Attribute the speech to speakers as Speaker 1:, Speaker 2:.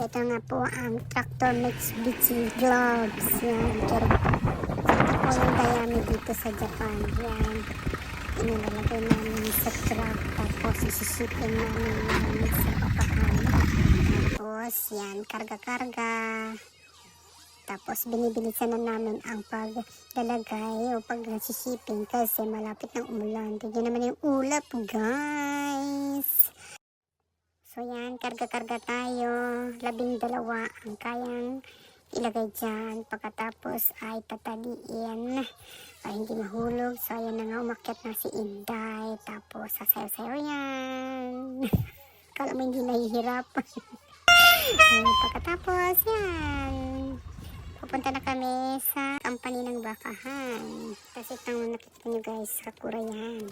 Speaker 1: ito nga po ang Tractor Mitsubishi gloves. Yan. Ito po yung dayami dito sa Japan. Yan. Inilalagay namin sa truck. Tapos isisipin namin sa papakan. Tapos yan, karga-karga. Tapos binibilisan na namin ang paglalagay o pag-shipping kasi malapit ng umulan. Tignan naman yung ulap, guys. So yan, karga-karga tayo. 12 ang kayang ilagay dyan. Pagkatapos ay tataliin para hindi mahulog. So ayan na nga, umakyat na si Inday. Tapos sasayaw-sayaw yan. Kala mo hindi nahihirap. Pagkatapos yan, pupunta na kami sa company ng bakahan. Kasi itong nakikita nyo guys, sakura yan.